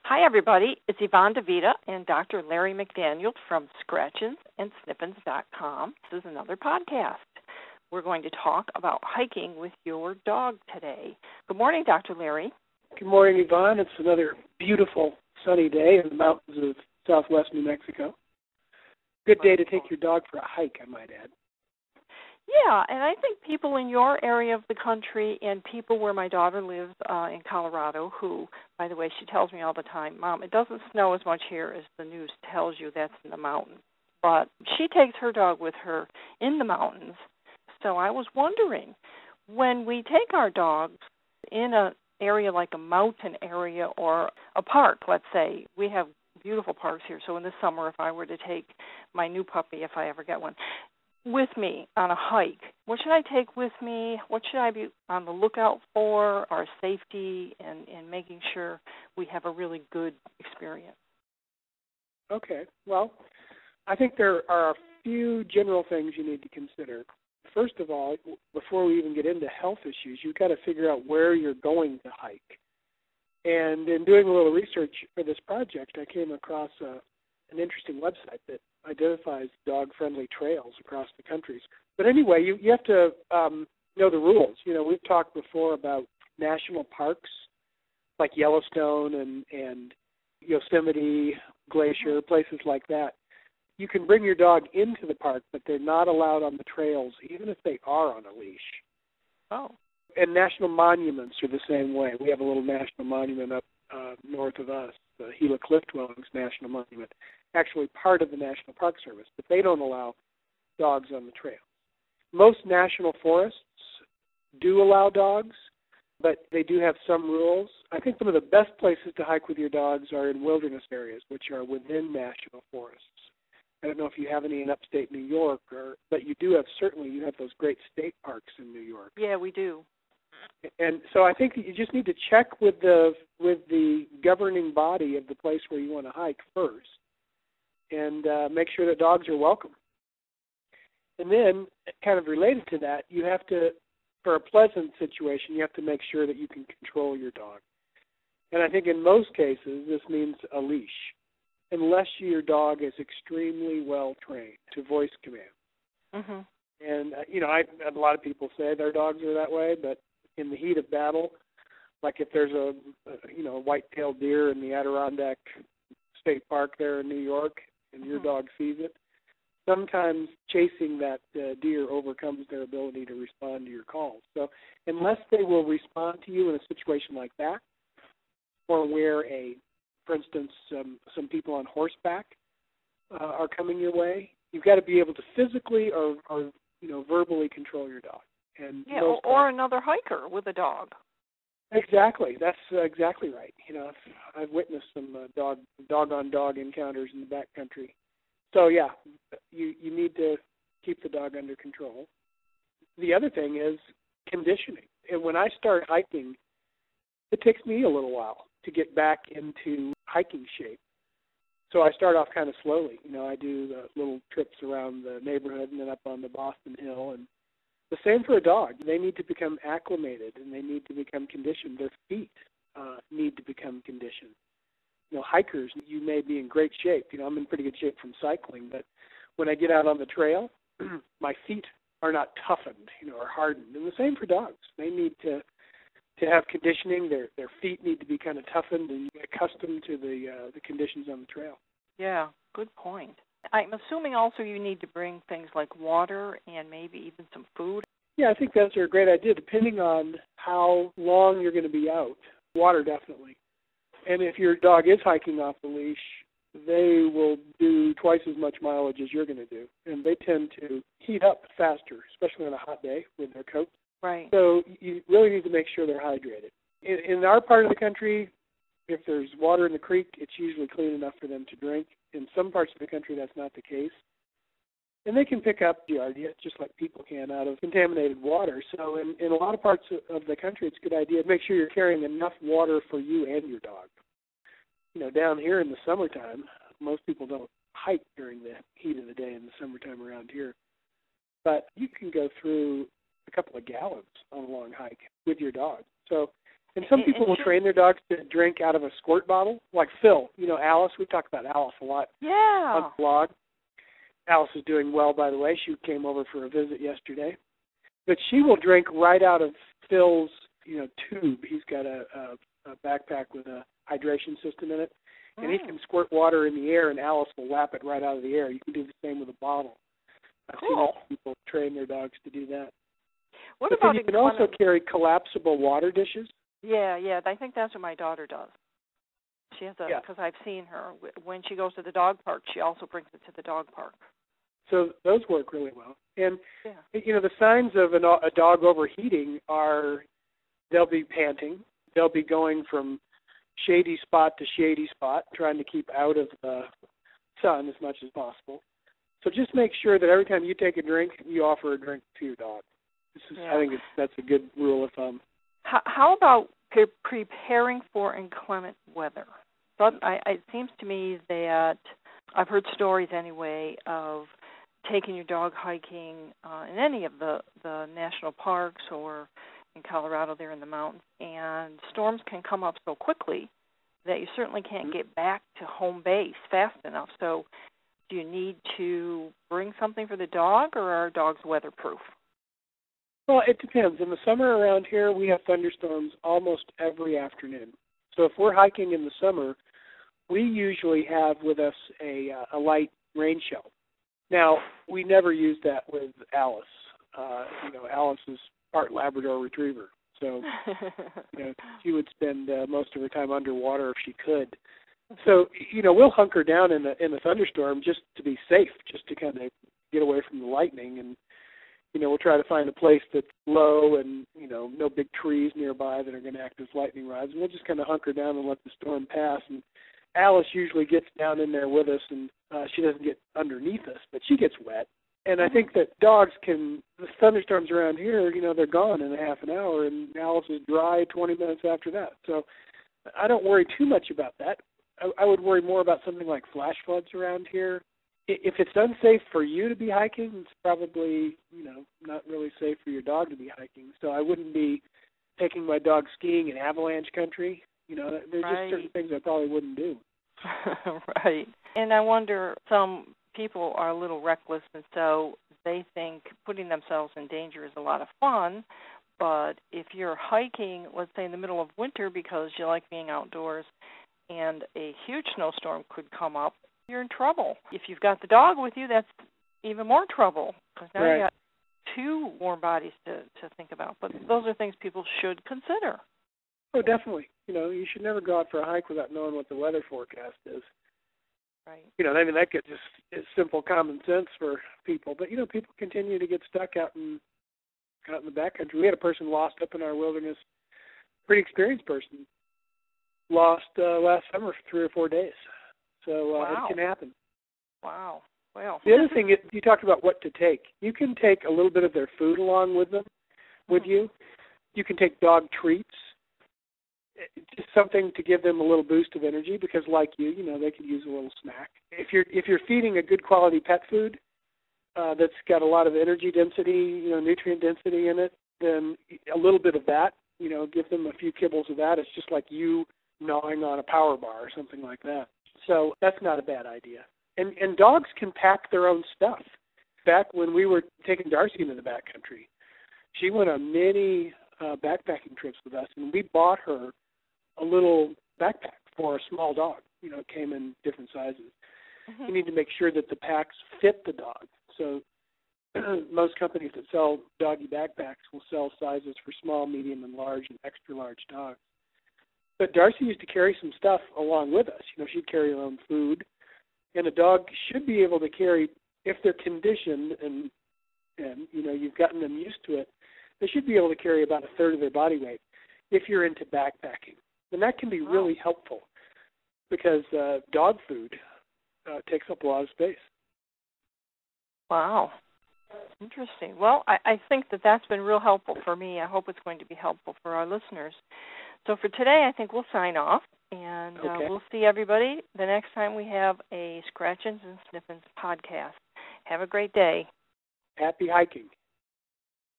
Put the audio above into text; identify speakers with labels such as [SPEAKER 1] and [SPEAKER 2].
[SPEAKER 1] Hi, everybody. It's Yvonne DeVita and Dr. Larry McDaniel from ScratchinsandSnippins.com. This is another podcast. We're going to talk about hiking with your dog today. Good morning, Dr. Larry.
[SPEAKER 2] Good morning, Yvonne. It's another beautiful sunny day in the mountains of southwest New Mexico. Good day to take your dog for a hike, I might add.
[SPEAKER 1] Yeah, and I think people in your area of the country and people where my daughter lives in Colorado who, by the way, she tells me all the time, Mom, it doesn't snow as much here as the news tells you that's in the mountains. But she takes her dog with her in the mountains. So I was wondering, when we take our dogs in an area like a mountain area or a park, let's say, we have beautiful parks here. So in the summer, if I were to take my new puppy, if I ever get one, with me on a hike, what should I take with me? What should I be on the lookout for? Our safety and making sure we have a really good experience.
[SPEAKER 2] Okay. Well, I think there are a few general things you need to consider. First of all, before we even get into health issues, you've got to figure out where you're going to hike. And in doing a little research for this project, I came across an interesting website that identifies dog-friendly trails across the countries. But anyway, you have to know the rules. You know, we've talked before about national parks like Yellowstone and Yosemite Glacier, places like that. You can bring your dog into the park, but they're not allowed on the trails, even if they are on a leash.
[SPEAKER 1] Oh.
[SPEAKER 2] And national monuments are the same way. We have a little national monument up north of us, the Gila Cliff Dwellings National Monument, actually part of the National Park Service, but they don't allow dogs on the trail. Most national forests do allow dogs, but they do have some rules. I think some of the best places to hike with your dogs are in wilderness areas, which are within national forests. I don't know if you have any in upstate New York, but you do have, certainly you have those great state parks in New York.
[SPEAKER 1] Yeah, we do.
[SPEAKER 2] And so I think that you just need to check with the governing body of the place where you want to hike first, and make sure that dogs are welcome. And then, kind of related to that, you have to, for a pleasant situation, you have to make sure that you can control your dog. And I think in most cases, this means a leash, unless your dog is extremely well trained to voice commands.
[SPEAKER 1] Mm-hmm.
[SPEAKER 2] And, a lot of people say their dogs are that way, but in the heat of battle, like if there's a white-tailed deer in the Adirondack State Park there in New York and your dog sees it, sometimes chasing that deer overcomes their ability to respond to your calls. So unless they will respond to you in a situation like that, or where for instance, some people on horseback are coming your way, you've got to be able to physically or verbally control your dog. And
[SPEAKER 1] or another hiker with a dog.
[SPEAKER 2] Exactly. That's exactly right. I've witnessed some dog-on-dog encounters in the backcountry. So, yeah, you need to keep the dog under control. The other thing is conditioning. And when I start hiking, it takes me a little while to get back into hiking shape. So I start off kind of slowly. I do the little trips around the neighborhood and then up on the Boston Hill. And the same for a dog. They need to become acclimated and they need to become conditioned. Their feet need to become conditioned. Hikers, you may be in great shape. I'm in pretty good shape from cycling, but when I get out on the trail, my feet are not toughened, or hardened. And the same for dogs. They need to have conditioning. Their feet need to be kind of toughened and get accustomed to the conditions on the trail.
[SPEAKER 1] Yeah, good point. I'm assuming also you need to bring things like water and maybe even some food.
[SPEAKER 2] Yeah, I think that's a great idea, depending on how long you're going to be out. Water, definitely. And if your dog is hiking off the leash, they will do twice as much mileage as you're going to do. And they tend to heat up faster, especially on a hot day with their coat.
[SPEAKER 1] Right.
[SPEAKER 2] So you really need to make sure they're hydrated. In our part of the country, if there's water in the creek, it's usually clean enough for them to drink. In some parts of the country, that's not the case. And they can pick up giardia, just like people can, out of contaminated water. So in a lot of parts of the country, it's a good idea to make sure you're carrying enough water for you and your dog. Down here in the summertime, most people don't hike during the heat of the day in the summertime around here. But you can go through a couple of gallons on a long hike with your dog. So And some people will train their dogs to drink out of a squirt bottle, like Phil. You know, Alice. We talk about Alice a lot on the blog. Alice is doing well, by the way. She came over for a visit yesterday. But she will drink right out of Phil's, tube. He's got a backpack with a hydration system in it. And he can squirt water in the air, and Alice will lap it right out of the air. You can do the same with a bottle. I've seen other people train their dogs to do that.
[SPEAKER 1] What
[SPEAKER 2] but
[SPEAKER 1] about
[SPEAKER 2] then you can also carry collapsible water dishes.
[SPEAKER 1] Yeah. I think that's what my daughter does. She has because I've seen her. When she goes to the dog park, she also brings it to the dog park.
[SPEAKER 2] So those work really well. And, the signs of a dog overheating are they'll be panting. They'll be going from shady spot to shady spot, trying to keep out of the sun as much as possible. So just make sure that every time you take a drink, you offer a drink to your dog. I think that's a good rule of thumb.
[SPEAKER 1] How about preparing for inclement weather? So it seems to me that I've heard stories anyway of taking your dog hiking in any of the national parks or in Colorado there in the mountains, and storms can come up so quickly that you certainly can't get back to home base fast enough. So do you need to bring something for the dog, or are dogs weatherproof?
[SPEAKER 2] Well, it depends. In the summer around here, we have thunderstorms almost every afternoon. So if we're hiking in the summer, we usually have with us a light rain shell. Now, we never use that with Alice. Alice is part Labrador Retriever. So, she would spend most of her time underwater if she could. So, we'll hunker down in the thunderstorm just to be safe, just to kind of get away from the lightning. And, we'll try to find a place that's low and, no big trees nearby that are going to act as lightning rods. And we'll just kind of hunker down and let the storm pass. And Alice usually gets down in there with us, and she doesn't get underneath us, but she gets wet. And I think that dogs the thunderstorms around here, they're gone in a half an hour, and Alice is dry 20 minutes after that. So I don't worry too much about that. I would worry more about something like flash floods around here. If it's unsafe for you to be hiking, it's probably, not really safe for your dog to be hiking. So I wouldn't be taking my dog skiing in avalanche country. There's just certain things I probably wouldn't do.
[SPEAKER 1] Right. And I wonder, some people are a little reckless, and so they think putting themselves in danger is a lot of fun. But if you're hiking, let's say in the middle of winter because you like being outdoors, and a huge snowstorm could come up, you're in trouble. If you've got the dog with you, that's even more trouble, because now you got two warm bodies to think about. But those are things people should consider.
[SPEAKER 2] Oh, definitely. You should never go out for a hike without knowing what the weather forecast is.
[SPEAKER 1] Right.
[SPEAKER 2] That gets just simple common sense for people. But, people continue to get stuck out in the backcountry. We had a person lost up in our wilderness, pretty experienced person, lost last summer for 3 or 4 days. So it can happen.
[SPEAKER 1] Wow. Well,
[SPEAKER 2] the other thing, you talked about what to take. You can take a little bit of their food along with you. You can take dog treats, just something to give them a little boost of energy, because like you, they could use a little snack. If you're feeding a good quality pet food that's got a lot of energy density, nutrient density in it, then a little bit of that, give them a few kibbles of that. It's just like you gnawing on a power bar or something like that. So that's not a bad idea. And dogs can pack their own stuff. Back when we were taking Darcy into the backcountry, she went on many backpacking trips with us, and we bought her a little backpack for a small dog. It came in different sizes. Mm-hmm. You need to make sure that the packs fit the dog. So most companies that sell doggy backpacks will sell sizes for small, medium, and large, and extra large dogs. But Darcy used to carry some stuff along with us. She'd carry her own food. And a dog should be able to carry, if they're conditioned and you've gotten them used to it, they should be able to carry about a third of their body weight if you're into backpacking. And that can be really helpful, because dog food takes up a lot of space.
[SPEAKER 1] Wow. Interesting. Well, I think that's been real helpful for me. I hope it's going to be helpful for our listeners. So for today, I think we'll sign off, and we'll see everybody the next time we have a Scratchins and Sniffins podcast. Have a great day.
[SPEAKER 2] Happy hiking.